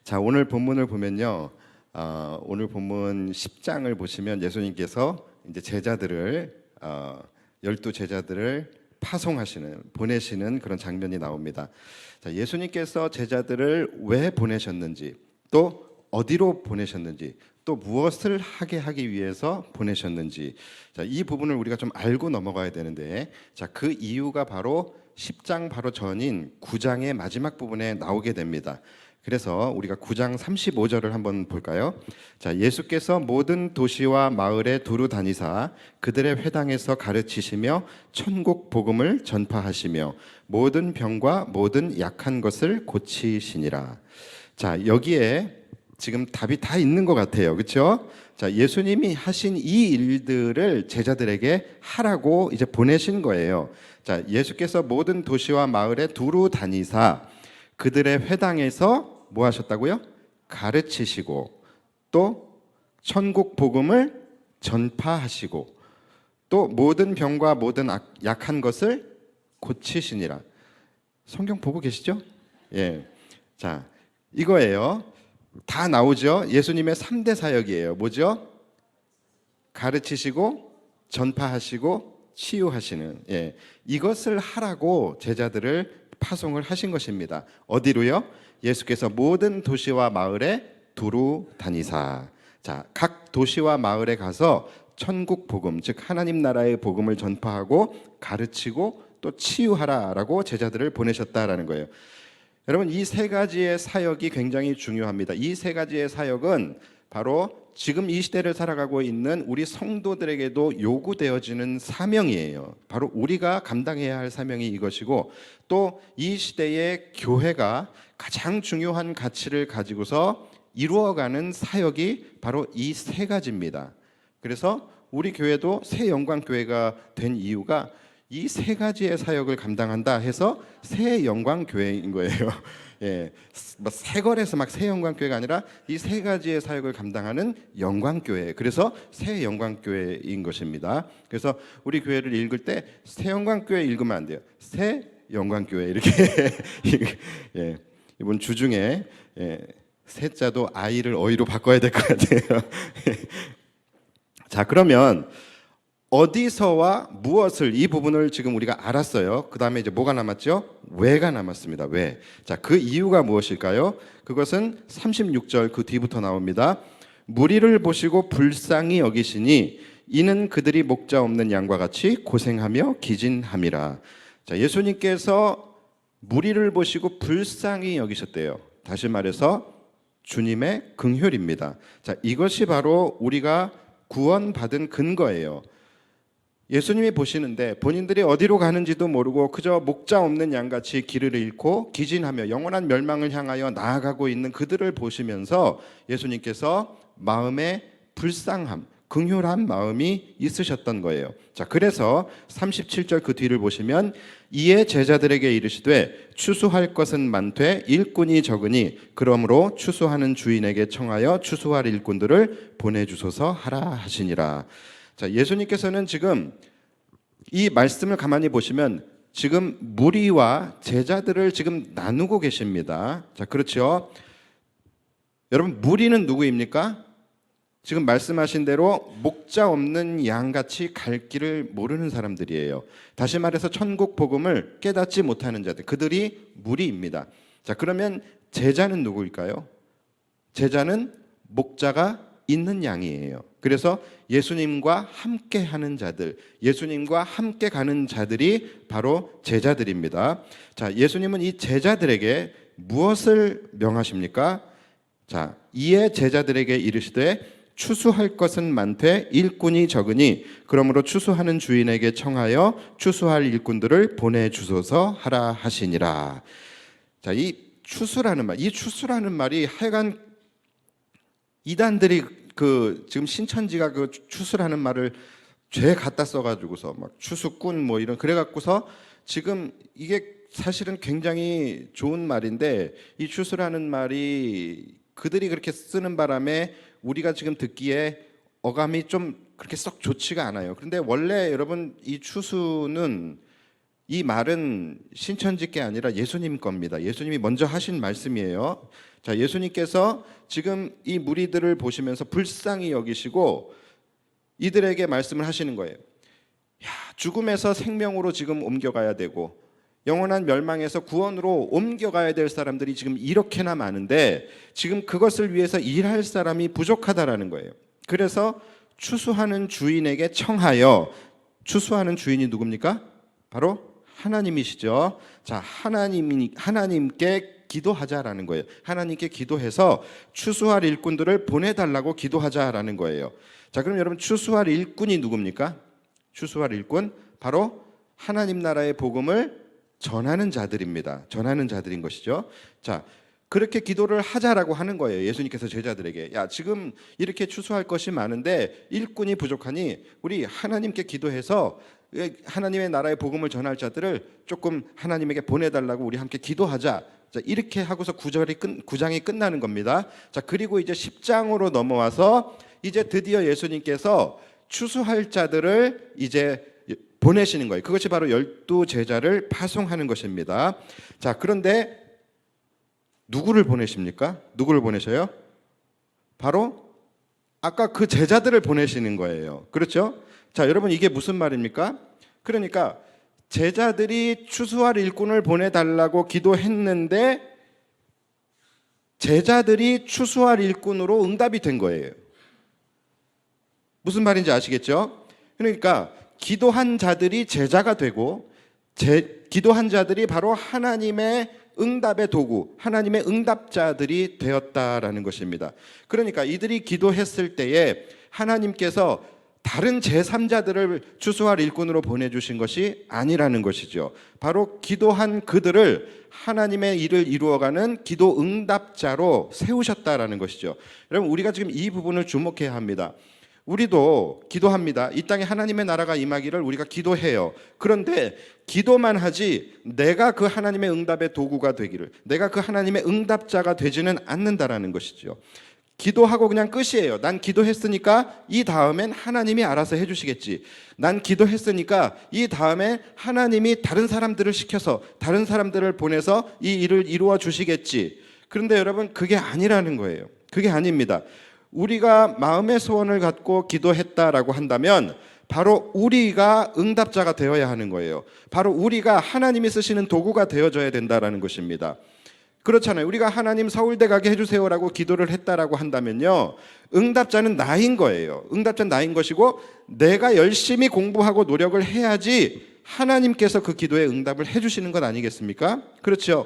자, 오늘 본문을 보면요. 오늘 본문 10장을 보시면 예수님께서 이제 제자들을 12제자들을 보내시는 그런 장면이 나옵니다. 자, 예수님께서 제자들을 왜 보내셨는지, 또 어디로 보내셨는지, 또 무엇을 하기 위해서 보내셨는지, 자, 이 부분을 우리가 좀 알고 넘어가야 되는데, 자, 그 이유가 바로 10장 바로 전인 9장의 마지막 부분에 나오게 됩니다. 그래서 우리가 9장 35절을 한번 볼까요? 자, 예수께서 모든 도시와 마을에 두루 다니사 그들의 회당에서 가르치시며 천국 복음을 전파하시며 모든 병과 모든 약한 것을 고치시니라. 자, 여기에 지금 답이 다 있는 것 같아요. 그렇죠? 자, 예수님이 하신 이 일들을 제자들에게 하라고 이제 보내신 거예요. 자, 예수께서 모든 도시와 마을에 두루 다니사 그들의 회당에서 뭐 하셨다고요? 가르치시고, 또 천국 복음을 전파하시고, 또 모든 병과 모든 약한 것을 고치시니라. 성경 보고 계시죠? 예. 자, 이거예요. 다 나오죠? 예수님의 3대 사역이에요. 뭐죠? 가르치시고, 전파하시고, 치유하시는. 예. 이것을 하라고 제자들을 파송을 하신 것입니다. 어디로요? 예수께서 모든 도시와 마을에 두루 다니사. 자, 각 도시와 마을에 가서 천국 복음, 즉 하나님 나라의 복음을 전파하고 가르치고 또 치유하라라고 제자들을 보내셨다라는 거예요. 여러분, 이 세 가지의 사역이 굉장히 중요합니다. 이 세 가지의 사역은 바로 지금 이 시대를 살아가고 있는 우리 성도들에게도 요구되어지는 사명이에요. 바로 우리가 감당해야 할 사명이 이것이고, 또 이 시대의 교회가 가장 중요한 가치를 가지고서 이루어가는 사역이 바로 이 세 가지입니다. 그래서 우리 교회도 새 영광교회가 된 이유가 이 세 가지의 사역을 감당한다 해서 새 영광교회인 거예요. 예, 뭐 새걸에서 막 새 영광교회가 아니라 이 세 가지의 사역을 감당하는 영광교회. 그래서 새 영광교회인 것입니다. 그래서 우리 교회를 읽을 때 새 영광교회 읽으면 안 돼요. 새 영광교회 이렇게. 예, 이번 주중에 새자도 아이를 어이로 바꿔야 될 것 같아요. 자, 그러면 어디서와 무엇을, 이 부분을 지금 우리가 알았어요. 그 다음에 이제 뭐가 남았죠? 왜가 남았습니다. 왜? 자, 그 이유가 무엇일까요? 그것은 36절 그 뒤부터 나옵니다. 무리를 보시고 불쌍히 여기시니 이는 그들이 목자 없는 양과 같이 고생하며 기진함이라. 자, 예수님께서 무리를 보시고 불쌍히 여기셨대요. 다시 말해서 주님의 긍휼입니다. 자, 이것이 바로 우리가 구원받은 근거예요. 예수님이 보시는데 본인들이 어디로 가는지도 모르고 그저 목자 없는 양같이 길을 잃고 기진하며 영원한 멸망을 향하여 나아가고 있는 그들을 보시면서 예수님께서 마음에 불쌍함, 긍휼한 마음이 있으셨던 거예요. 자, 그래서 37절 그 뒤를 보시면 이에 제자들에게 이르시되 추수할 것은 많되 일꾼이 적으니 그러므로 추수하는 주인에게 청하여 추수할 일꾼들을 보내주소서 하라 하시니라. 자, 예수님께서는 지금 이 말씀을 가만히 보시면 지금 무리와 제자들을 지금 나누고 계십니다. 자, 그렇죠. 여러분, 무리는 누구입니까? 지금 말씀하신 대로 목자 없는 양같이 갈 길을 모르는 사람들이에요. 다시 말해서 천국 복음을 깨닫지 못하는 자들, 그들이 무리입니다. 자, 그러면 제자는 누구일까요? 제자는 목자가 있는 양이에요. 그래서 예수님과 함께 하는 자들, 예수님과 함께 가는 자들이 바로 제자들입니다. 자, 예수님은 이 제자들에게 무엇을 명하십니까? 자, 이에 제자들에게 이르시되 추수할 것은 많되 일꾼이 적으니 그러므로 추수하는 주인에게 청하여 추수할 일꾼들을 보내주소서 하라 하시니라. 자, 이 추수라는 말이 하여간 이단들이 지금 신천지가 그 추수라는 말을 죄 갖다 써가지고서 막 추수꾼 뭐 이런 그래갖고서 지금 이게 사실은 굉장히 좋은 말인데 이 추수라는 말이 그들이 그렇게 쓰는 바람에 우리가 지금 듣기에 어감이 좀 그렇게 썩 좋지가 않아요. 그런데 원래 여러분 이 추수는 이 말은 신천지 게 아니라 예수님 겁니다. 예수님이 먼저 하신 말씀이에요. 자, 예수님께서 지금 이 무리들을 보시면서 불쌍히 여기시고 이들에게 말씀을 하시는 거예요. 야, 죽음에서 생명으로 지금 옮겨가야 되고 영원한 멸망에서 구원으로 옮겨가야 될 사람들이 지금 이렇게나 많은데 지금 그것을 위해서 일할 사람이 부족하다라는 거예요. 그래서 추수하는 주인에게 청하여, 추수하는 주인이 누굽니까? 바로 하나님이시죠. 자, 하나님께 기도하자라는 거예요. 하나님께 기도해서 추수할 일꾼들을 보내달라고 기도하자라는 거예요. 자, 그럼 여러분 추수할 일꾼이 누굽니까? 추수할 일꾼, 바로 하나님 나라의 복음을 전하는 자들입니다. 전하는 자들인 것이죠. 자, 그렇게 기도를 하자라고 하는 거예요. 예수님께서 제자들에게, 야, 지금 이렇게 추수할 것이 많은데 일꾼이 부족하니 우리 하나님께 기도해서 하나님의 나라의 복음을 전할 자들을 조금 하나님에게 보내달라고 우리 함께 기도하자. 자, 이렇게 하고서 9장이 끝나는 겁니다. 자, 그리고 이제 10장으로 넘어와서 이제 드디어 예수님께서 추수할 자들을 이제 보내시는 거예요. 그것이 바로 12제자를 파송하는 것입니다. 자, 그런데 누구를 보내십니까? 누구를 보내셔요? 바로 아까 그 제자들을 보내시는 거예요. 그렇죠? 자, 여러분 이게 무슨 말입니까? 그러니까 제자들이 추수할 일꾼을 보내달라고 기도했는데 제자들이 추수할 일꾼으로 응답이 된 거예요. 무슨 말인지 아시겠죠? 그러니까 기도한 자들이 제자가 되고 기도한 자들이 바로 하나님의 응답의 도구, 하나님의 응답자들이 되었다라는 것입니다. 그러니까 이들이 기도했을 때에 하나님께서 다른 제3자들을 추수할 일꾼으로 보내주신 것이 아니라는 것이죠. 바로 기도한 그들을 하나님의 일을 이루어가는 기도 응답자로 세우셨다라는 것이죠. 여러분, 우리가 지금 이 부분을 주목해야 합니다. 우리도 기도합니다. 이 땅에 하나님의 나라가 임하기를 우리가 기도해요. 그런데 기도만 하지 내가 그 하나님의 응답의 도구가 되기를, 내가 그 하나님의 응답자가 되지는 않는다라는 것이죠. 기도하고 그냥 끝이에요. 난 기도했으니까 이 다음엔 하나님이 알아서 해주시겠지. 난 기도했으니까 이 다음에 하나님이 다른 사람들을 시켜서 다른 사람들을 보내서 이 일을 이루어 주시겠지. 그런데 여러분, 그게 아니라는 거예요. 그게 아닙니다. 우리가 마음의 소원을 갖고 기도했다라고 한다면 바로 우리가 응답자가 되어야 하는 거예요. 바로 우리가 하나님이 쓰시는 도구가 되어져야 된다라는 것입니다. 그렇잖아요. 우리가 하나님 서울대 가게 해주세요라고 기도를 했다라고 한다면요, 응답자는 나인 거예요. 응답자는 나인 것이고 내가 열심히 공부하고 노력을 해야지 하나님께서 그 기도에 응답을 해주시는 것 아니겠습니까? 그렇죠.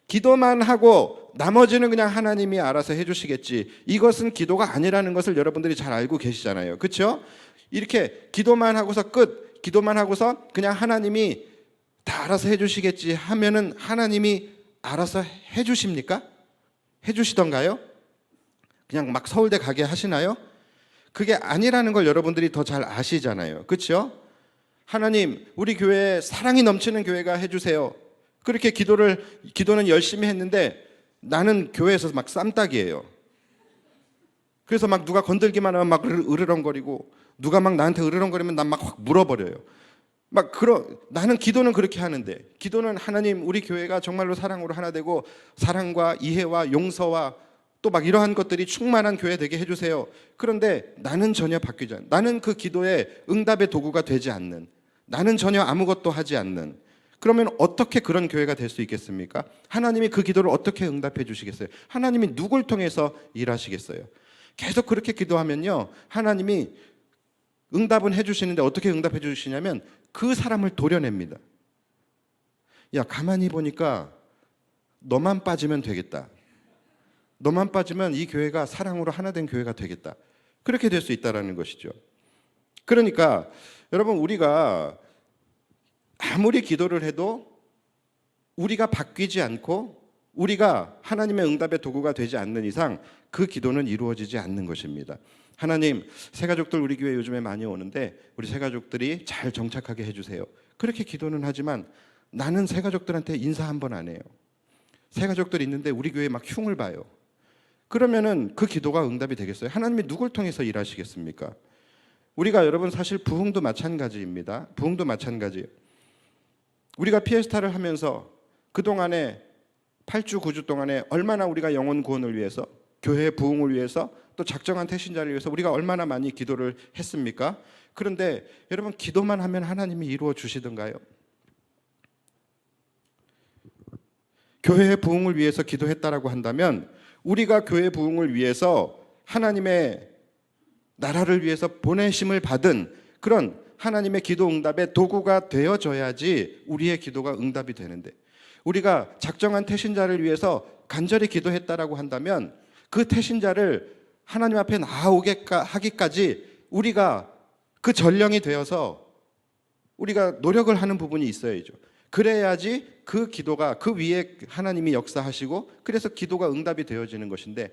기도만 하고 나머지는 그냥 하나님이 알아서 해주시겠지, 이것은 기도가 아니라는 것을 여러분들이 잘 알고 계시잖아요. 그렇죠? 이렇게 기도만 하고서 끝, 기도만 하고서 그냥 하나님이 다 알아서 해주시겠지 하면은 하나님이 알아서 해주십니까? 해주시던가요? 그냥 막 서울대 가게 하시나요? 그게 아니라는 걸 여러분들이 더 잘 아시잖아요. 그렇죠? 하나님, 우리 교회에 사랑이 넘치는 교회가 해주세요. 그렇게 기도는 열심히 했는데 나는 교회에서 막 쌈딱이에요. 그래서 막 누가 건들기만 하면 막 으르렁거리고, 누가 막 나한테 으르렁거리면 난 막 확 물어버려요. 나는 기도는 그렇게 하는데, 기도는 하나님, 우리 교회가 정말로 사랑으로 하나 되고 사랑과 이해와 용서와 또 막 이러한 것들이 충만한 교회 되게 해주세요. 그런데 나는 전혀 바뀌지 않는, 나는 그 기도의 응답의 도구가 되지 않는, 나는 전혀 아무것도 하지 않는, 그러면 어떻게 그런 교회가 될 수 있겠습니까? 하나님이 그 기도를 어떻게 응답해 주시겠어요? 하나님이 누굴 통해서 일하시겠어요? 계속 그렇게 기도하면요, 하나님이 응답은 해주시는데 어떻게 응답해 주시냐면 그 사람을 도려냅니다. 야, 가만히 보니까 너만 빠지면 되겠다. 너만 빠지면 이 교회가 사랑으로 하나 된 교회가 되겠다. 그렇게 될 수 있다는 것이죠. 그러니까 여러분, 우리가 아무리 기도를 해도 우리가 바뀌지 않고 우리가 하나님의 응답의 도구가 되지 않는 이상 그 기도는 이루어지지 않는 것입니다. 하나님, 새가족들 우리 교회 요즘에 많이 오는데 우리 새가족들이 잘 정착하게 해주세요. 그렇게 기도는 하지만 나는 새가족들한테 인사 한 번 안 해요. 새가족들 있는데 우리 교회에 막 흉을 봐요. 그러면은 그 기도가 응답이 되겠어요? 하나님이 누굴 통해서 일하시겠습니까? 우리가 여러분 사실 부흥도 마찬가지입니다. 부흥도 마찬가지예요. 우리가 피에스타를 하면서 그동안에 8주 9주 동안에 얼마나 우리가 영혼 구원을 위해서, 교회의 부흥을 위해서, 또 작정한 태신자를 위해서 우리가 얼마나 많이 기도를 했습니까? 그런데 여러분, 기도만 하면 하나님이 이루어 주시던가요? 교회의 부흥을 위해서 기도했다라고 한다면 우리가 교회 부흥을 위해서 하나님의 나라를 위해서 보내심을 받은 그런 하나님의 기도 응답의 도구가 되어져야지 우리의 기도가 응답이 되는데, 우리가 작정한 태신자를 위해서 간절히 기도했다라고 한다면 그 태신자를 하나님 앞에 나오게 하기까지 우리가 그 전령이 되어서 우리가 노력을 하는 부분이 있어야죠. 그래야지 그 기도가 그 위에 하나님이 역사하시고 그래서 기도가 응답이 되어지는 것인데,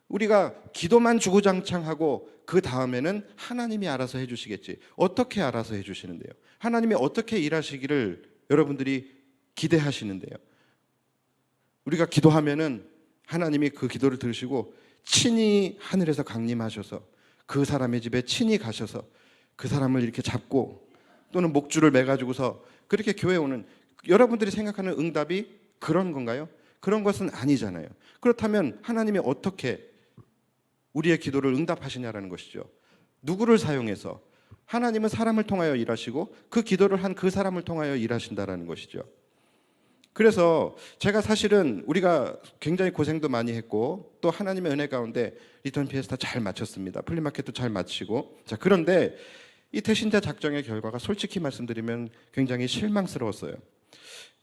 우리가 기도만 주구장창하고 그 다음에는 하나님이 알아서 해주시겠지, 어떻게 알아서 해주시는데요? 하나님이 어떻게 일하시기를 여러분들이 기대하시는데요? 우리가 기도하면은 하나님이 그 기도를 들으시고 친히 하늘에서 강림하셔서 그 사람의 집에 친히 가셔서 그 사람을 이렇게 잡고 또는 목줄을 매가지고서 그렇게 교회에 오는, 여러분들이 생각하는 응답이 그런 건가요? 그런 것은 아니잖아요. 그렇다면 하나님이 어떻게 우리의 기도를 응답하시냐라는 것이죠. 누구를 사용해서? 하나님은 사람을 통하여 일하시고 그 기도를 한 그 사람을 통하여 일하신다라는 것이죠. 그래서 제가 사실은 우리가 굉장히 고생도 많이 했고 또 하나님의 은혜 가운데 리턴 피에스타 잘 마쳤습니다. 플리마켓도 잘 마치고. 자, 그런데 이 태신자 작정의 결과가 솔직히 말씀드리면 굉장히 실망스러웠어요.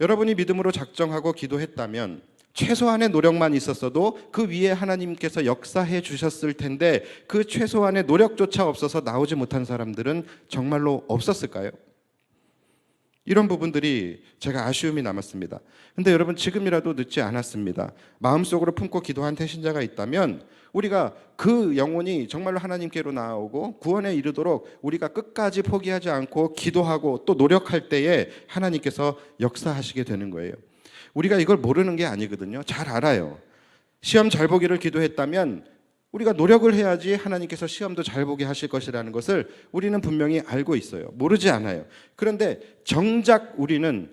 여러분이 믿음으로 작정하고 기도했다면 최소한의 노력만 있었어도 그 위에 하나님께서 역사해 주셨을 텐데 그 최소한의 노력조차 없어서 나오지 못한 사람들은 정말로 없었을까요? 이런 부분들이 제가 아쉬움이 남았습니다. 근데 여러분, 지금이라도 늦지 않았습니다. 마음속으로 품고 기도한 태신자가 있다면 우리가 그 영혼이 정말로 하나님께로 나아오고 구원에 이르도록 우리가 끝까지 포기하지 않고 기도하고 또 노력할 때에 하나님께서 역사하시게 되는 거예요. 우리가 이걸 모르는 게 아니거든요. 잘 알아요. 시험 잘 보기를 기도했다면 우리가 노력을 해야지 하나님께서 시험도 잘 보게 하실 것이라는 것을 우리는 분명히 알고 있어요. 모르지 않아요. 그런데 정작 우리는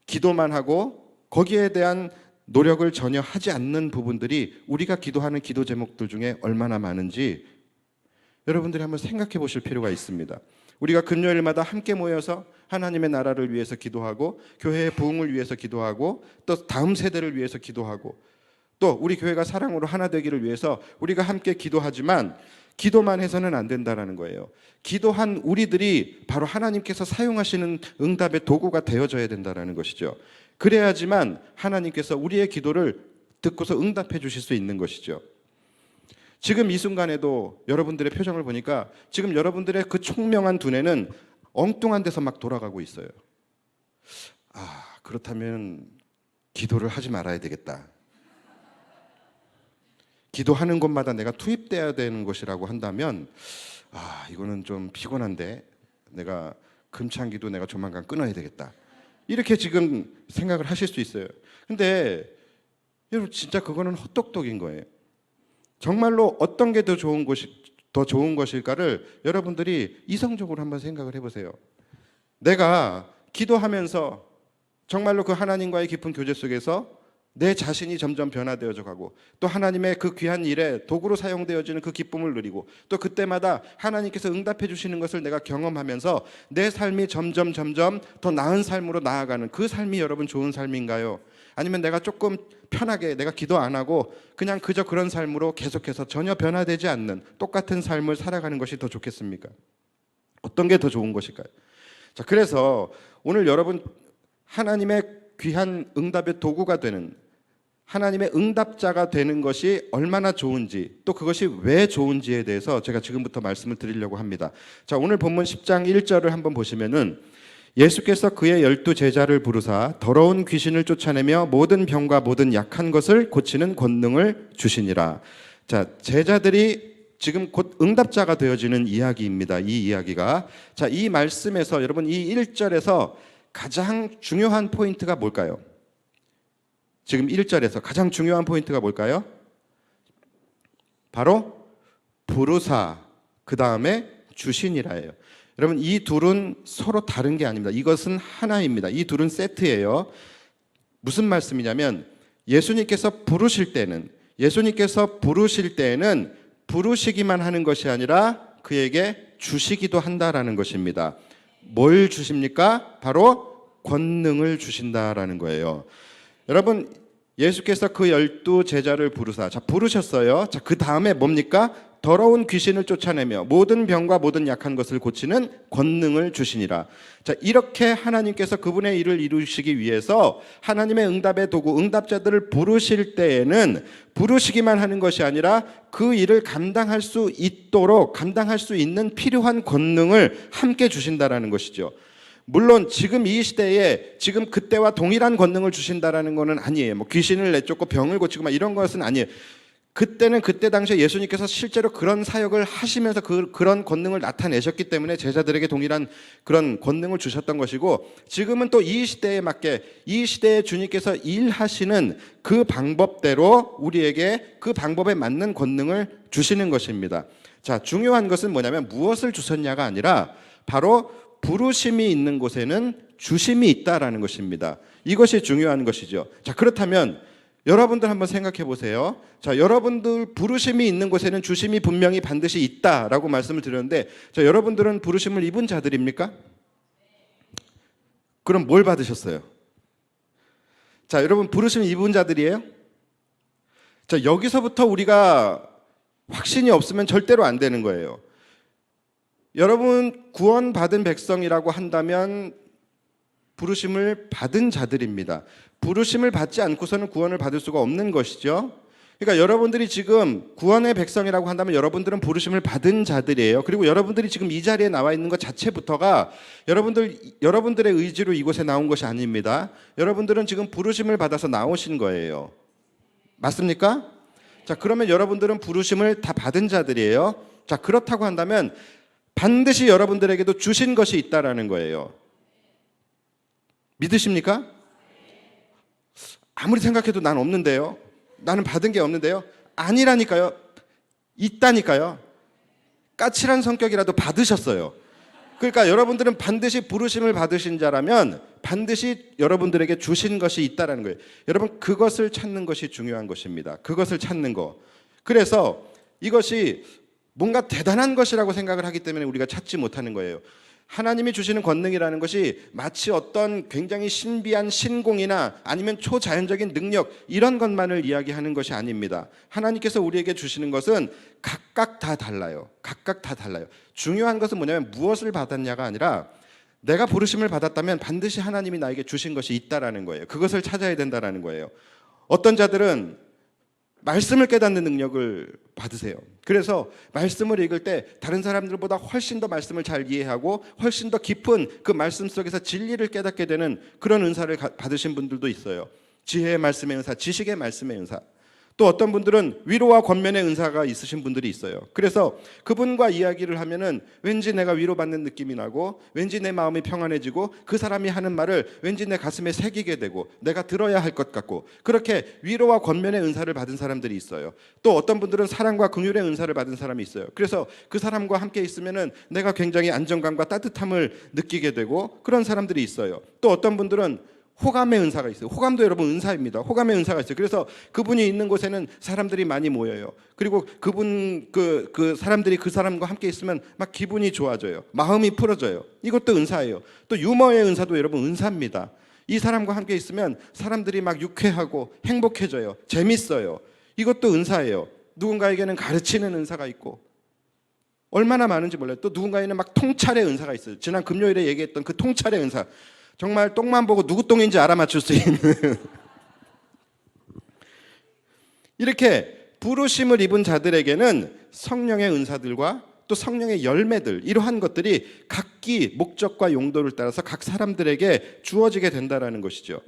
기도만 하고 거기에 대한 노력을 전혀 하지 않는 부분들이 우리가 기도하는 기도 제목들 중에 얼마나 많은지 여러분들이 한번 생각해 보실 필요가 있습니다. 우리가 금요일마다 함께 모여서 하나님의 나라를 위해서 기도하고 교회의 부흥을 위해서 기도하고 또 다음 세대를 위해서 기도하고 또 우리 교회가 사랑으로 하나 되기를 위해서 우리가 함께 기도하지만 기도만 해서는 안 된다라는 거예요. 기도한 우리들이 바로 하나님께서 사용하시는 응답의 도구가 되어져야 된다라는 것이죠. 그래야지만 하나님께서 우리의 기도를 듣고서 응답해 주실 수 있는 것이죠. 지금 이 순간에도 여러분들의 표정을 보니까 지금 여러분들의 그 총명한 두뇌는 엉뚱한 데서 막 돌아가고 있어요. 그렇다면 기도를 하지 말아야 되겠다. 기도하는 곳마다 내가 투입돼야 되는 것이라고 한다면 이거는 좀 피곤한데 내가 금창기도 내가 조만간 끊어야 되겠다. 이렇게 지금 생각을 하실 수 있어요. 근데 여러분, 진짜 그거는 헛똑똑인 거예요. 정말로 어떤 게 더 좋은 것일까를 여러분들이 이성적으로 한번 생각을 해보세요. 내가 기도하면서 정말로 그 하나님과의 깊은 교제 속에서 내 자신이 점점 변화되어져 가고 또 하나님의 그 귀한 일에 도구로 사용되어지는 그 기쁨을 누리고 또 그때마다 하나님께서 응답해 주시는 것을 내가 경험하면서 내 삶이 점점 더 나은 삶으로 나아가는 그 삶이 여러분 좋은 삶인가요? 아니면 내가 조금 편하게 내가 기도 안 하고 그냥 그저 그런 삶으로 계속해서 전혀 변화되지 않는 똑같은 삶을 살아가는 것이 더 좋겠습니까? 어떤 게 더 좋은 것일까요? 자, 그래서 오늘 여러분, 하나님의 귀한 응답의 도구가 되는, 하나님의 응답자가 되는 것이 얼마나 좋은지, 또 그것이 왜 좋은지에 대해서 제가 지금부터 말씀을 드리려고 합니다. 자, 오늘 본문 10장 1절을 한번 보시면은 예수께서 그의 12 제자를 부르사 더러운 귀신을 쫓아내며 모든 병과 모든 약한 것을 고치는 권능을 주시니라. 자, 제자들이 지금 곧 응답자가 되어지는 이야기입니다. 이 이야기가. 자, 이 말씀에서 여러분, 이 1절에서 가장 중요한 포인트가 뭘까요? 지금 1절에서 가장 중요한 포인트가 뭘까요? 바로 부르사, 그 다음에 주시니라예요. 여러분, 이 둘은 서로 다른 게 아닙니다. 이것은 하나입니다. 이 둘은 세트예요. 무슨 말씀이냐면 예수님께서 부르실 때에는 부르시기만 하는 것이 아니라 그에게 주시기도 한다라는 것입니다. 뭘 주십니까? 바로 권능을 주신다라는 거예요. 여러분, 예수께서 그 12 제자를 부르셨어요. 자, 그 다음에 뭡니까? 더러운 귀신을 쫓아내며 모든 병과 모든 약한 것을 고치는 권능을 주시니라. 자, 이렇게 하나님께서 그분의 일을 이루시기 위해서 하나님의 응답의 도구, 응답자들을 부르실 때에는 부르시기만 하는 것이 아니라 그 일을 감당할 수 있는 필요한 권능을 함께 주신다라는 것이죠. 물론 지금 이 시대에 지금 그때와 동일한 권능을 주신다라는 것은 아니에요. 뭐 귀신을 내쫓고 병을 고치고 막 이런 것은 아니에요. 그때는 그때 당시에 예수님께서 실제로 그런 사역을 하시면서 그런 권능을 나타내셨기 때문에 제자들에게 동일한 그런 권능을 주셨던 것이고, 지금은 또 이 시대에 맞게 이 시대에 주님께서 일하시는 그 방법대로 우리에게 그 방법에 맞는 권능을 주시는 것입니다. 자, 중요한 것은 뭐냐면 무엇을 주셨냐가 아니라 바로 부르심이 있는 곳에는 주심이 있다라는 것입니다. 이것이 중요한 것이죠. 자, 그렇다면 여러분들 한번 생각해 보세요. 자, 여러분들 부르심이 있는 곳에는 주심이 분명히 반드시 있다라고 말씀을 드렸는데, 자, 여러분들은 부르심을 입은 자들입니까? 그럼 뭘 받으셨어요? 자, 여러분 부르심을 입은 자들이에요? 자, 여기서부터 우리가 확신이 없으면 절대로 안 되는 거예요. 여러분 구원받은 백성이라고 한다면 부르심을 받은 자들입니다. 부르심을 받지 않고서는 구원을 받을 수가 없는 것이죠. 그러니까 여러분들이 지금 구원의 백성이라고 한다면 여러분들은 부르심을 받은 자들이에요. 그리고 여러분들이 지금 이 자리에 나와 있는 것 자체부터가 여러분들의 의지로 이곳에 나온 것이 아닙니다. 여러분들은 지금 부르심을 받아서 나오신 거예요. 맞습니까? 자, 그러면 여러분들은 부르심을 다 받은 자들이에요. 자, 그렇다고 한다면 반드시 여러분들에게도 주신 것이 있다라는 거예요. 믿으십니까? 아무리 생각해도 난 없는데요. 나는 받은 게 없는데요. 아니라니까요. 있다니까요. 까칠한 성격이라도 받으셨어요. 그러니까 여러분들은 반드시 부르심을 받으신 자라면 반드시 여러분들에게 주신 것이 있다라는 거예요. 여러분, 그것을 찾는 것이 중요한 것입니다. 그것을 찾는 거. 그래서 이것이 뭔가 대단한 것이라고 생각을 하기 때문에 우리가 찾지 못하는 거예요. 하나님이 주시는 권능이라는 것이 마치 어떤 굉장히 신비한 신공이나 아니면 초자연적인 능력, 이런 것만을 이야기하는 것이 아닙니다. 하나님께서 우리에게 주시는 것은 각각 다 달라요. 각각 다 달라요. 중요한 것은 뭐냐면 무엇을 받았냐가 아니라 내가 부르심을 받았다면 반드시 하나님이 나에게 주신 것이 있다라는 거예요. 그것을 찾아야 된다라는 거예요. 어떤 자들은 말씀을 깨닫는 능력을 받으세요. 그래서 말씀을 읽을 때 다른 사람들보다 훨씬 더 말씀을 잘 이해하고 훨씬 더 깊은 그 말씀 속에서 진리를 깨닫게 되는 그런 은사를 받으신 분들도 있어요. 지혜의 말씀의 은사, 지식의 말씀의 은사. 또 어떤 분들은 위로와 권면의 은사가 있으신 분들이 있어요. 그래서 그분과 이야기를 하면은 왠지 내가 위로받는 느낌이 나고 왠지 내 마음이 평안해지고 그 사람이 하는 말을 왠지 내 가슴에 새기게 되고 내가 들어야 할 것 같고, 그렇게 위로와 권면의 은사를 받은 사람들이 있어요. 또 어떤 분들은 사랑과 긍휼의 은사를 받은 사람이 있어요. 그래서 그 사람과 함께 있으면은 내가 굉장히 안정감과 따뜻함을 느끼게 되고 그런 사람들이 있어요. 또 어떤 분들은 호감의 은사가 있어요. 호감도 여러분 은사입니다. 호감의 은사가 있어요. 그래서 그분이 있는 곳에는 사람들이 많이 모여요. 그리고 그 사람들이 그 사람과 함께 있으면 막 기분이 좋아져요. 마음이 풀어져요. 이것도 은사예요. 또 유머의 은사도 여러분 은사입니다. 이 사람과 함께 있으면 사람들이 막 유쾌하고 행복해져요. 재밌어요. 이것도 은사예요. 누군가에게는 가르치는 은사가 있고 얼마나 많은지 몰라요. 또 누군가에는 막 통찰의 은사가 있어요. 지난 금요일에 얘기했던 그 통찰의 은사. 정말 똥만 보고 누구 똥인지 알아맞힐 수 있는 이렇게 부르심을 입은 자들에게는 성령의 은사들과 또 성령의 열매들, 이러한 것들이 각기 목적과 용도를 따라서 각 사람들에게 주어지게 된다는 것이죠.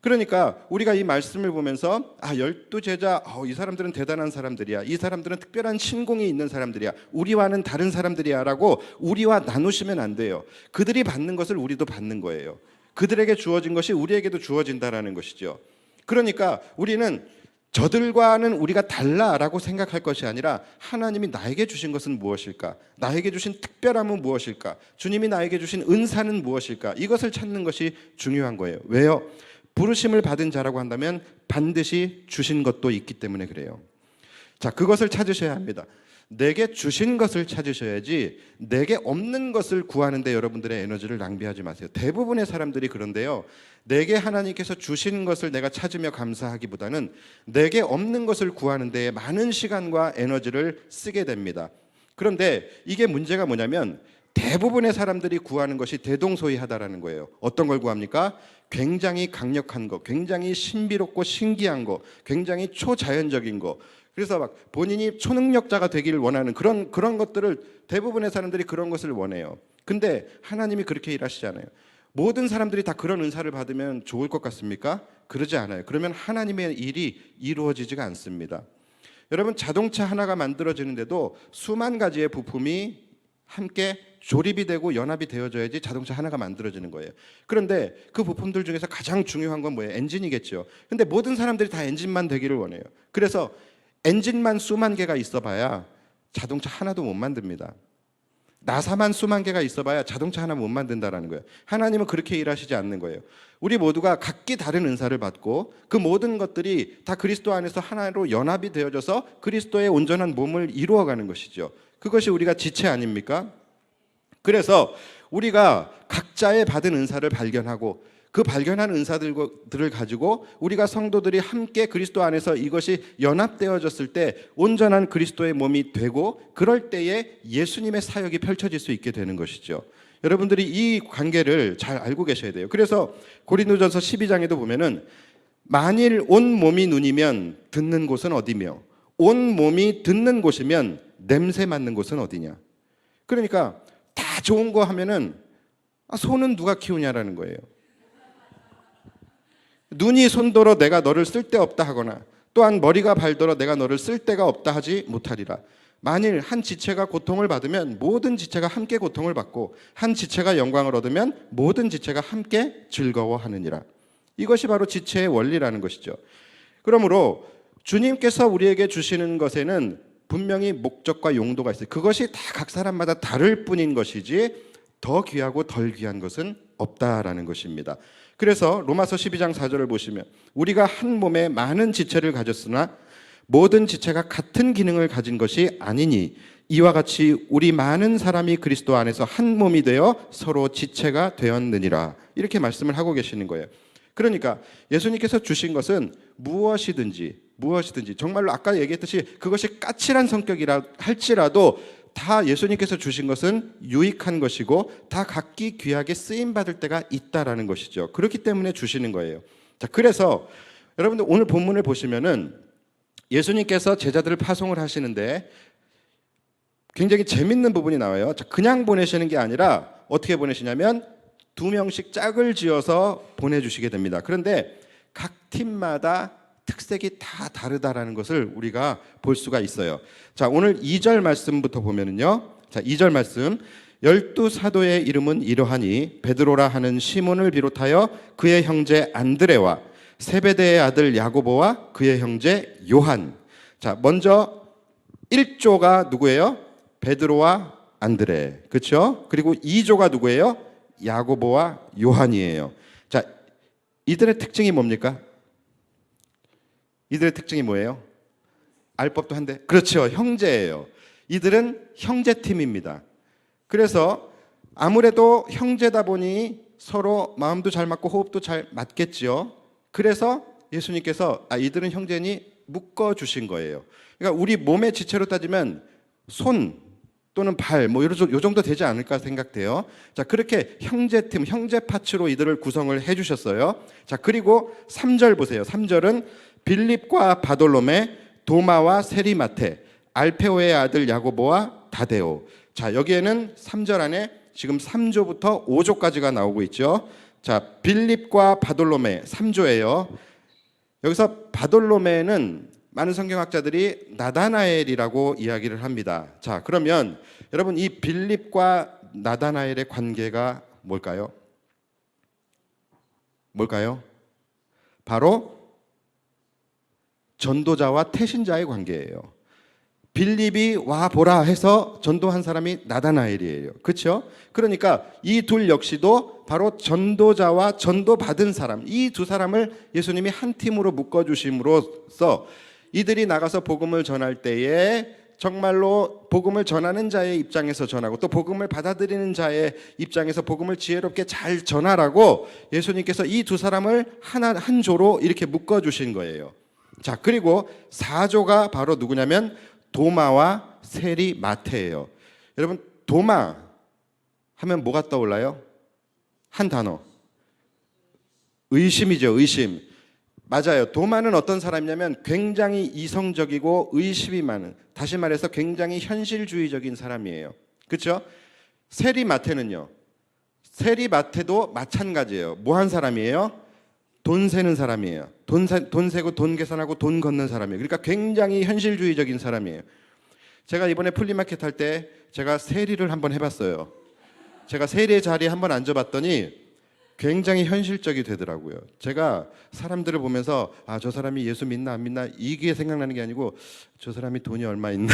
그러니까 우리가 이 말씀을 보면서 12 제자, 이 사람들은 대단한 사람들이야, 이 사람들은 특별한 신공이 있는 사람들이야, 우리와는 다른 사람들이야 라고 우리와 나누시면 안 돼요. 그들이 받는 것을 우리도 받는 거예요. 그들에게 주어진 것이 우리에게도 주어진다라는 것이죠. 그러니까 우리는 저들과는 우리가 달라라고 생각할 것이 아니라 하나님이 나에게 주신 것은 무엇일까? 나에게 주신 특별함은 무엇일까? 주님이 나에게 주신 은사는 무엇일까? 이것을 찾는 것이 중요한 거예요. 왜요? 부르심을 받은 자라고 한다면 반드시 주신 것도 있기 때문에 그래요. 자, 그것을 찾으셔야 합니다. 내게 주신 것을 찾으셔야지 내게 없는 것을 구하는데 여러분들의 에너지를 낭비하지 마세요. 대부분의 사람들이 그런데요, 내게 하나님께서 주신 것을 내가 찾으며 감사하기보다는 내게 없는 것을 구하는 데에 많은 시간과 에너지를 쓰게 됩니다. 그런데 이게 문제가 뭐냐면 대부분의 사람들이 구하는 것이 대동소이하다라는 거예요. 어떤 걸 구합니까? 굉장히 강력한 거, 굉장히 신비롭고 신기한 거, 굉장히 초자연적인 거. 그래서 막 본인이 초능력자가 되기를 원하는 그런 것들을, 대부분의 사람들이 그런 것을 원해요. 근데 하나님이 그렇게 일하시지 않아요. 모든 사람들이 다 그런 은사를 받으면 좋을 것 같습니까? 그러지 않아요. 그러면 하나님의 일이 이루어지지가 않습니다. 여러분, 자동차 하나가 만들어지는데도 수만 가지의 부품이 함께 조립이 되고 연합이 되어져야지 자동차 하나가 만들어지는 거예요. 그런데 그 부품들 중에서 가장 중요한 건 뭐예요? 엔진이겠죠. 근데 모든 사람들이 다 엔진만 되기를 원해요. 그래서 엔진만 수만 개가 있어봐야 자동차 하나도 못 만듭니다. 나사만 수만 개가 있어봐야 자동차 하나 못 만든다라는 거예요. 하나님은 그렇게 일하시지 않는 거예요. 우리 모두가 각기 다른 은사를 받고 그 모든 것들이 다 그리스도 안에서 하나로 연합이 되어져서 그리스도의 온전한 몸을 이루어가는 것이죠. 그것이 우리가 지체 아닙니까? 그래서 우리가 각자의 받은 은사를 발견하고 그 발견한 은사들을 가지고 우리가 성도들이 함께 그리스도 안에서 이것이 연합되어졌을 때 온전한 그리스도의 몸이 되고, 그럴 때에 예수님의 사역이 펼쳐질 수 있게 되는 것이죠. 여러분들이 이 관계를 잘 알고 계셔야 돼요. 그래서 고린도전서 12장에도 보면은 만일 온 몸이 눈이면 듣는 곳은 어디며 온 몸이 듣는 곳이면 냄새 맡는 곳은 어디냐. 그러니까 다 좋은 거 하면은 소는 누가 키우냐라는 거예요. 눈이 손더러 내가 너를 쓸데없다 하거나 또한 머리가 발더러 내가 너를 쓸데가 없다 하지 못하리라. 만일 한 지체가 고통을 받으면 모든 지체가 함께 고통을 받고 한 지체가 영광을 얻으면 모든 지체가 함께 즐거워하느니라. 이것이 바로 지체의 원리라는 것이죠. 그러므로 주님께서 우리에게 주시는 것에는 분명히 목적과 용도가 있어요. 그것이 다 각 사람마다 다를 뿐인 것이지 더 귀하고 덜 귀한 것은 없다라는 것입니다. 그래서 로마서 12장 4절을 보시면 우리가 한 몸에 많은 지체를 가졌으나 모든 지체가 같은 기능을 가진 것이 아니니 이와 같이 우리 많은 사람이 그리스도 안에서 한 몸이 되어 서로 지체가 되었느니라. 이렇게 말씀을 하고 계시는 거예요. 그러니까 예수님께서 주신 것은 무엇이든지 정말로 아까 얘기했듯이 그것이 까칠한 성격이라 할지라도 다 예수님께서 주신 것은 유익한 것이고 다 각기 귀하게 쓰임받을 때가 있다라는 것이죠. 그렇기 때문에 주시는 거예요. 자, 그래서 여러분들 오늘 본문을 보시면은 예수님께서 제자들을 파송을 하시는데 굉장히 재밌는 부분이 나와요. 자, 그냥 보내시는 게 아니라 어떻게 보내시냐면 2명씩 짝을 지어서 보내주시게 됩니다. 그런데 각 팀마다 특색이 다 다르다라는 것을 우리가 볼 수가 있어요. 자, 오늘 2절 말씀부터 보면은요. 자, 2절 말씀. 12 사도의 이름은 이러하니 베드로라 하는 시몬을 비롯하여 그의 형제 안드레와 세베대의 아들 야고보와 그의 형제 요한. 자, 먼저 1조가 누구예요? 베드로와 안드레. 그렇죠? 그리고 2조가 누구예요? 야고보와 요한이에요. 자, 이들의 특징이 뭡니까? 이들의 특징이 뭐예요? 알 법도 한데, 그렇죠, 형제예요. 이들은 형제팀입니다. 그래서 아무래도 형제다 보니 서로 마음도 잘 맞고 호흡도 잘 맞겠죠. 그래서 예수님께서 이들은 형제니 묶어주신 거예요. 그러니까 우리 몸의 지체로 따지면 손 또는 발 요 정도 되지 않을까 생각돼요. 자, 그렇게 형제팀, 형제 파츠로 이들을 구성을 해주셨어요. 자, 그리고 3절 보세요. 3절은 빌립과 바돌로메, 도마와 세리마테, 알페오의 아들 야고보와 다데오. 자, 여기에는 3절 안에 지금 3조부터 5조까지가 나오고 있죠. 자, 빌립과 바돌로메 3조예요. 여기서 바돌로메는 많은 성경학자들이 나다나엘이라고 이야기를 합니다. 자, 그러면 여러분 이 빌립과 나다나엘의 관계가 뭘까요? 바로 전도자와 태신자의 관계예요. 빌립이 와 보라 해서 전도한 사람이 나다나엘이에요. 그렇죠? 그러니까 이 둘 역시도 바로 전도자와 전도받은 사람, 이 두 사람을 예수님이 한 팀으로 묶어 주심으로써 이들이 나가서 복음을 전할 때에 정말로 복음을 전하는 자의 입장에서 전하고 또 복음을 받아들이는 자의 입장에서 복음을 지혜롭게 잘 전하라고 예수님께서 이 두 사람을 한 조로 이렇게 묶어 주신 거예요. 자, 그리고 4조가 바로 누구냐면 도마와 세리 마태예요. 여러분, 도마 하면 뭐가 떠올라요? 한 단어. 의심이죠, 의심. 맞아요. 도마는 어떤 사람이냐면 굉장히 이성적이고 의심이 많은, 다시 말해서 굉장히 현실주의적인 사람이에요. 그렇죠? 세리 마태는요. 세리 마태도 마찬가지예요. 뭐 한 사람이에요? 돈 세는 사람이에요. 돈 세고 돈 계산하고 돈 걷는 사람이에요. 그러니까 굉장히 현실주의적인 사람이에요. 제가 이번에 플리마켓 할 때 제가 세리를 한번 해봤어요. 제가 세리의 자리에 한번 앉아봤더니 굉장히 현실적이 되더라고요. 제가 사람들을 보면서 아, 저 사람이 예수 믿나 안 믿나 이게 생각나는 게 아니고 저 사람이 돈이 얼마 있나.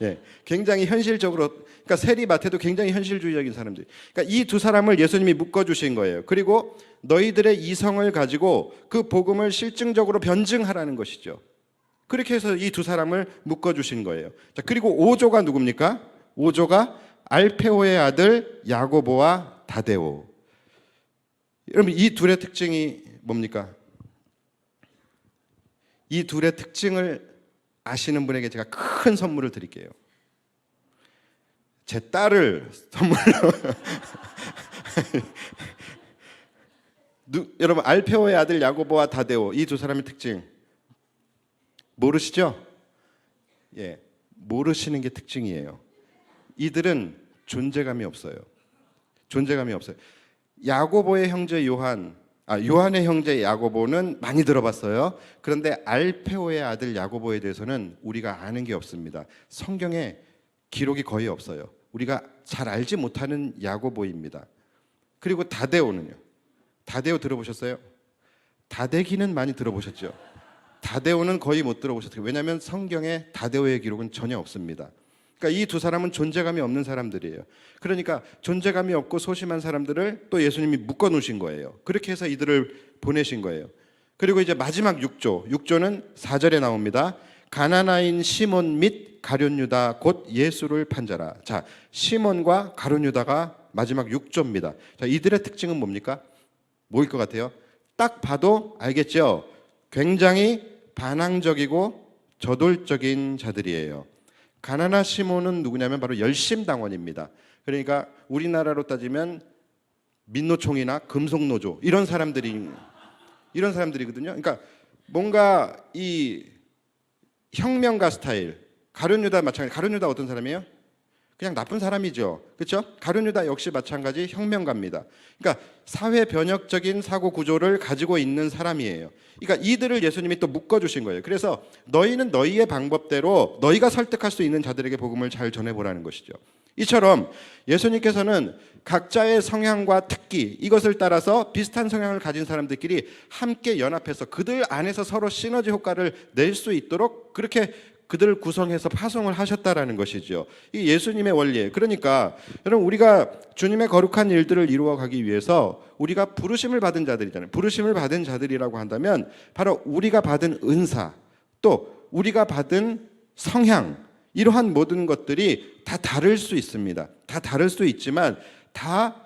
예, 굉장히 현실적으로, 그러니까 세리 마태도 굉장히 현실주의적인 사람들. 그러니까 이 두 사람을 예수님이 묶어 주신 거예요. 그리고 너희들의 이성을 가지고 그 복음을 실증적으로 변증하라는 것이죠. 그렇게 해서 이 두 사람을 묶어 주신 거예요. 자, 그리고 5조가 누굽니까? 5조가 알페오의 아들 야고보와 다데오. 여러분, 이 둘의 특징이 뭡니까? 이 둘의 특징을 아시는 분에게 제가 큰 선물을 드릴게요. 제 딸을 선물로. 여러분, 알페오의 아들 야고보와 다데오, 이 두 사람의 특징 모르시죠? 예, 모르시는 게 특징이에요. 이들은 존재감이 없어요. 존재감이 없어요. 야고보의 형제 요한의 형제 야고보는 많이 들어봤어요. 그런데 알페오의 아들 야고보에 대해서는 우리가 아는 게 없습니다. 성경에 기록이 거의 없어요. 우리가 잘 알지 못하는 야고보입니다. 그리고 다데오는요. 다데오 들어보셨어요? 다대기는 많이 들어보셨죠? 다데오는 거의 못 들어보셨어요. 왜냐하면 성경에 다데오의 기록은 전혀 없습니다. 그러니까 이 두 사람은 존재감이 없는 사람들이에요. 그러니까 존재감이 없고 소심한 사람들을 또 예수님이 묶어 놓으신 거예요. 그렇게 해서 이들을 보내신 거예요. 그리고 이제 마지막 6조는 4절에 나옵니다. 가나나인 시몬 및 가룟 유다 곧 예수를 판자라. 자, 시몬과 가룟 유다가 마지막 6조입니다. 자, 이들의 특징은 뭡니까? 뭐일 것 같아요? 딱 봐도 알겠죠? 굉장히 반항적이고 저돌적인 자들이에요. 가나나 시몬은 누구냐면 바로 열심당원입니다. 그러니까 우리나라로 따지면 민노총이나 금속노조 이런 사람들이거든요. 그러니까 뭔가 이 혁명가 스타일. 가룟 유다 마찬가지. 가룟 유다 어떤 사람이에요? 그냥 나쁜 사람이죠. 그렇죠? 가룟 유다 역시 마찬가지 혁명가입니다. 그러니까 사회 변혁적인 사고 구조를 가지고 있는 사람이에요. 그러니까 이들을 예수님이 또 묶어 주신 거예요. 그래서 너희는 너희의 방법대로 너희가 설득할 수 있는 자들에게 복음을 잘 전해 보라는 것이죠. 이처럼 예수님께서는 각자의 성향과 특기 이것을 따라서 비슷한 성향을 가진 사람들끼리 함께 연합해서 그들 안에서 서로 시너지 효과를 낼 수 있도록 그렇게 그들을 구성해서 파송을 하셨다라는 것이죠. 이 예수님의 원리예요. 그러니까 여러분, 우리가 주님의 거룩한 일들을 이루어 가기 위해서 우리가 부르심을 받은 자들이잖아요. 부르심을 받은 자들이라고 한다면 바로 우리가 받은 은사, 또 우리가 받은 성향, 이러한 모든 것들이 다 다를 수 있습니다. 다 다를 수 있지만 다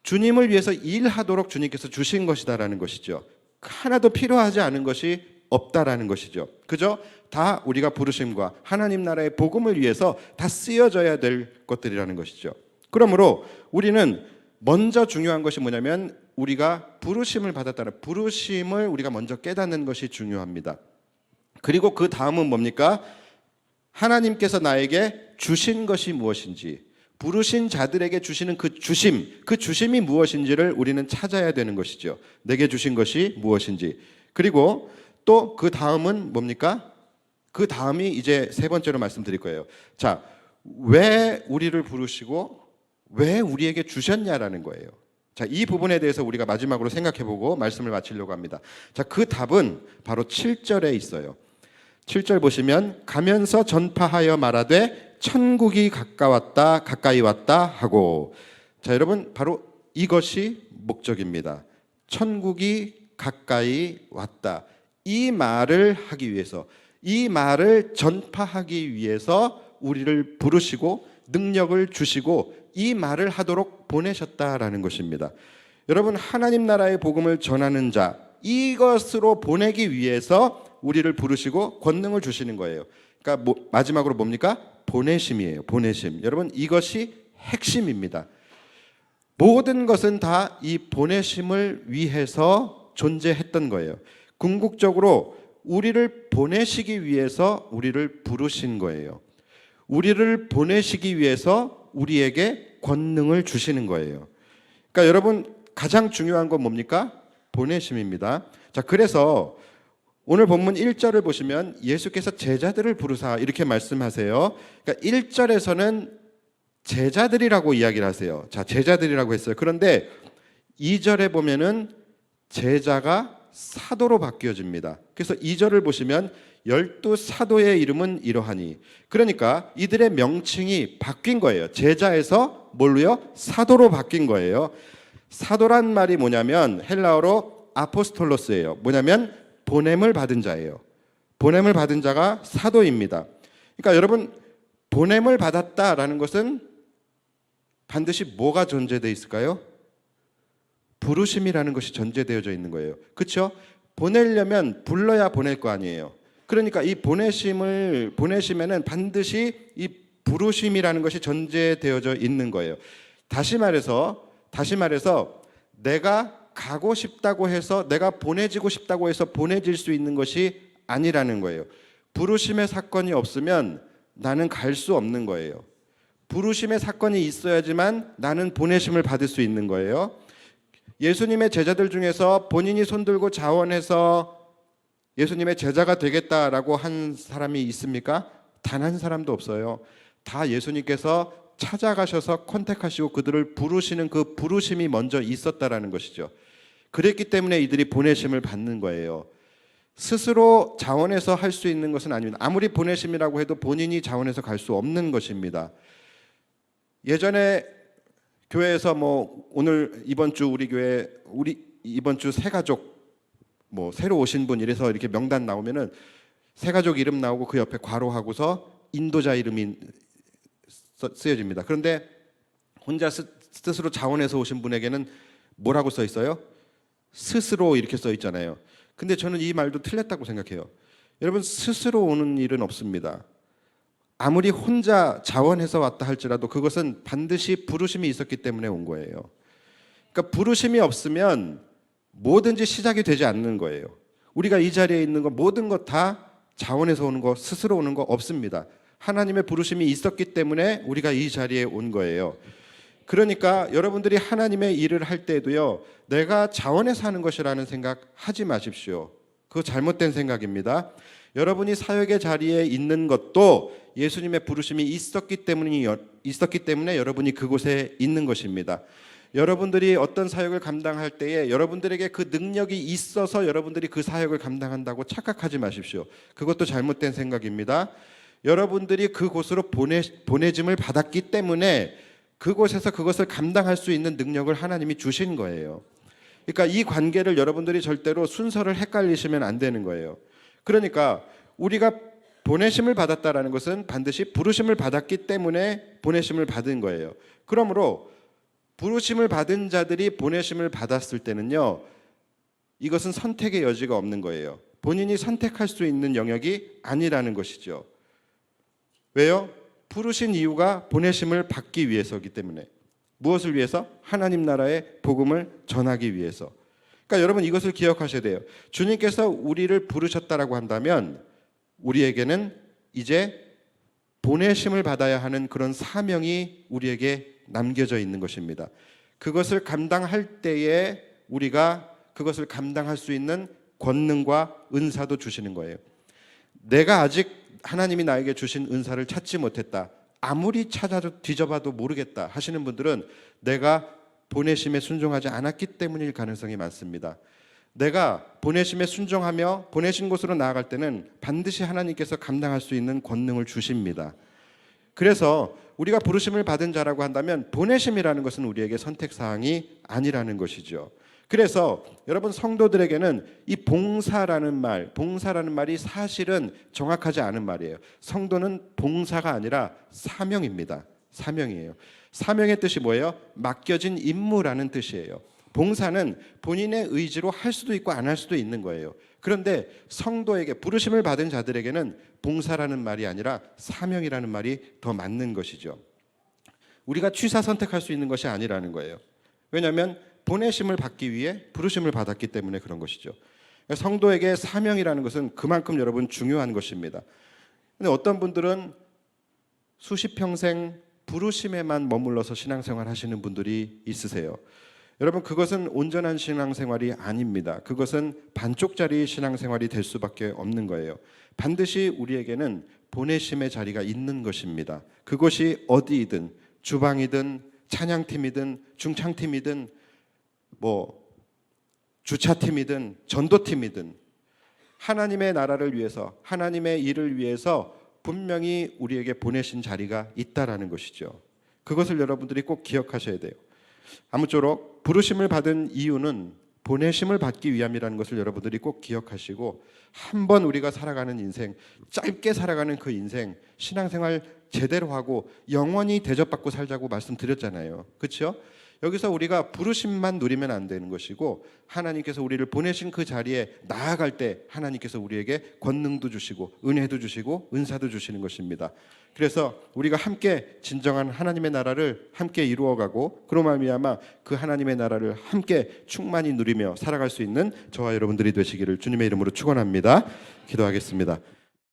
주님을 위해서 일하도록 주님께서 주신 것이다라는 것이죠. 하나도 필요하지 않은 것이 없다라는 것이죠. 그죠? 다 우리가 부르심과 하나님 나라의 복음을 위해서 다 쓰여져야 될 것들이라는 것이죠. 그러므로 우리는 먼저 중요한 것이 뭐냐면 우리가 부르심을 받았다는 부르심을 우리가 먼저 깨닫는 것이 중요합니다. 그리고 그 다음은 뭡니까? 하나님께서 나에게 주신 것이 무엇인지, 부르신 자들에게 주시는 그 주심이 무엇인지를 우리는 찾아야 되는 것이죠. 내게 주신 것이 무엇인지. 그리고 또 그 다음은 뭡니까? 그 다음이 이제 세 번째로 말씀드릴 거예요. 자, 왜 우리를 부르시고 왜 우리에게 주셨냐라는 거예요. 자, 이 부분에 대해서 우리가 마지막으로 생각해보고 말씀을 마치려고 합니다. 자, 그 답은 바로 7절에 있어요. 7절 보시면 가면서 전파하여 말하되 천국이 가까이 왔다 하고. 자, 여러분, 바로 이것이 목적입니다. 천국이 가까이 왔다. 이 말을 하기 위해서, 이 말을 전파하기 위해서 우리를 부르시고 능력을 주시고 이 말을 하도록 보내셨다라는 것입니다. 여러분, 하나님 나라의 복음을 전하는 자, 이것으로 보내기 위해서 우리를 부르시고 권능을 주시는 거예요. 그러니까 마지막으로 뭡니까? 보내심이에요. 보내심. 여러분, 이것이 핵심입니다. 모든 것은 다 이 보내심을 위해서 존재했던 거예요. 궁극적으로 우리를 보내시기 위해서 우리를 부르신 거예요. 우리를 보내시기 위해서 우리에게 권능을 주시는 거예요. 그러니까 여러분, 가장 중요한 건 뭡니까? 보내심입니다. 자, 그래서 오늘 본문 1절을 보시면 예수께서 제자들을 부르사 이렇게 말씀하세요. 그러니까 1절에서는 제자들이라고 이야기를 하세요. 자, 제자들이라고 했어요. 그런데 2절에 보면은 제자가 사도로 바뀌어집니다. 그래서 2절을 보시면 12사도의 이름은 이러하니, 그러니까 이들의 명칭이 바뀐 거예요. 제자에서 뭘로요? 사도로 바뀐 거예요. 사도란 말이 뭐냐면 헬라어로 아포스톨로스예요. 뭐냐면 보냄을 받은 자예요. 보냄을 받은 자가 사도입니다. 그러니까 여러분, 보냄을 받았다라는 것은 반드시 뭐가 전제되어 있을까요? 부르심이라는 것이 전제되어져 있는 거예요. 그렇죠? 보내려면 불러야 보낼 거 아니에요. 그러니까 이 보내심에는 반드시 이 부르심이라는 것이 전제되어져 있는 거예요. 다시 말해서 내가 가고 싶다고 해서, 내가 보내지고 싶다고 해서 보내질 수 있는 것이 아니라는 거예요. 부르심의 사건이 없으면 나는 갈 수 없는 거예요. 부르심의 사건이 있어야지만 나는 보내심을 받을 수 있는 거예요. 예수님의 제자들 중에서 본인이 손들고 자원해서 예수님의 제자가 되겠다라고 한 사람이 있습니까? 단 한 사람도 없어요. 다 예수님께서 찾아가셔서 컨택하시고 그들을 부르시는 그 부르심이 먼저 있었다라는 것이죠. 그랬기 때문에 이들이 보내심을 받는 거예요. 스스로 자원해서 할 수 있는 것은 아닙니다. 아무리 보내심이라고 해도 본인이 자원해서 갈 수 없는 것입니다. 예전에 교회에서 오늘 이번 주 우리 교회 이번 주 새 가족 새로 오신 분 이래서 이렇게 명단 나오면은 새 가족 이름 나오고 그 옆에 괄호하고서 인도자 이름이 쓰여집니다. 그런데 혼자 스스로 자원해서 오신 분에게는 뭐라고 써 있어요? 스스로 이렇게 써 있잖아요. 근데 저는 이 말도 틀렸다고 생각해요. 여러분, 스스로 오는 일은 없습니다. 아무리 혼자 자원해서 왔다 할지라도 그것은 반드시 부르심이 있었기 때문에 온 거예요. 그러니까 부르심이 없으면 뭐든지 시작이 되지 않는 거예요. 우리가 이 자리에 있는 거 모든 것 다 자원해서 오는 거, 스스로 오는 거 없습니다. 하나님의 부르심이 있었기 때문에 우리가 이 자리에 온 거예요. 그러니까 여러분들이 하나님의 일을 할 때도요, 내가 자원해서 하는 것이라는 생각 하지 마십시오. 그거 잘못된 생각입니다. 여러분이 사역의 자리에 있는 것도 예수님의 부르심이 있었기 때문에 여러분이 그곳에 있는 것입니다. 여러분들이 어떤 사역을 감당할 때에 여러분들에게 그 능력이 있어서 여러분들이 그 사역을 감당한다고 착각하지 마십시오. 그것도 잘못된 생각입니다. 여러분들이 그곳으로 보내짐을 받았기 때문에 그곳에서 그것을 감당할 수 있는 능력을 하나님이 주신 거예요. 그러니까 이 관계를 여러분들이 절대로 순서를 헷갈리시면 안 되는 거예요. 그러니까 우리가 보내심을 받았다라는 것은 반드시 부르심을 받았기 때문에 보내심을 받은 거예요. 그러므로 부르심을 받은 자들이 보내심을 받았을 때는요, 이것은 선택의 여지가 없는 거예요. 본인이 선택할 수 있는 영역이 아니라는 것이죠. 왜요? 부르신 이유가 보내심을 받기 위해서이기 때문에. 무엇을 위해서? 하나님 나라의 복음을 전하기 위해서. 그러니까 여러분, 이것을 기억하셔야 돼요. 주님께서 우리를 부르셨다라고 한다면 우리에게는 이제 보내심을 받아야 하는 그런 사명이 우리에게 남겨져 있는 것입니다. 그것을 감당할 때에 우리가 그것을 감당할 수 있는 권능과 은사도 주시는 거예요. 내가 아직 하나님이 나에게 주신 은사를 찾지 못했다, 아무리 찾아도 뒤져봐도 모르겠다 하시는 분들은 내가 보내심에 순종하지 않았기 때문일 가능성이 많습니다. 내가 보내심에 순종하며 보내신 곳으로 나아갈 때는 반드시 하나님께서 감당할 수 있는 권능을 주십니다. 그래서 우리가 부르심을 받은 자라고 한다면 보내심이라는 것은 우리에게 선택사항이 아니라는 것이죠. 그래서 여러분 성도들에게는 이 봉사라는 말이 사실은 정확하지 않은 말이에요. 성도는 봉사가 아니라 사명입니다. 사명이에요. 사명의 뜻이 뭐예요? 맡겨진 임무라는 뜻이에요. 봉사는 본인의 의지로 할 수도 있고 안 할 수도 있는 거예요. 그런데 성도에게 부르심을 받은 자들에게는 봉사라는 말이 아니라 사명이라는 말이 더 맞는 것이죠. 우리가 취사 선택할 수 있는 것이 아니라는 거예요. 왜냐하면 보내심을 받기 위해 부르심을 받았기 때문에 그런 것이죠. 성도에게 사명이라는 것은 그만큼 여러분 중요한 것입니다. 근데 어떤 분들은 수십 평생 부르심에만 머물러서 신앙생활 하시는 분들이 있으세요. 여러분 그것은 온전한 신앙생활이 아닙니다. 그것은 반쪽짜리 신앙생활이 될 수밖에 없는 거예요. 반드시 우리에게는 보내심의 자리가 있는 것입니다. 그것이 어디이든 주방이든 찬양팀이든 중창팀이든 주차팀이든 전도팀이든 하나님의 나라를 위해서 하나님의 일을 위해서 분명히 우리에게 보내신 자리가 있다라는 것이죠. 그것을 여러분들이 꼭 기억하셔야 돼요. 아무쪼록 부르심을 받은 이유는 보내심을 받기 위함이라는 것을 여러분들이 꼭 기억하시고 한번 우리가 살아가는 인생, 짧게 살아가는 그 인생, 신앙생활 제대로 하고 영원히 대접받고 살자고 말씀드렸잖아요. 그렇죠? 여기서 우리가 부르심만 누리면 안 되는 것이고 하나님께서 우리를 보내신 그 자리에 나아갈 때 하나님께서 우리에게 권능도 주시고 은혜도 주시고 은사도 주시는 것입니다. 그래서 우리가 함께 진정한 하나님의 나라를 함께 이루어가고 그로 말미암아 그 하나님의 나라를 함께 충만히 누리며 살아갈 수 있는 저와 여러분들이 되시기를 주님의 이름으로 축원합니다. 기도하겠습니다.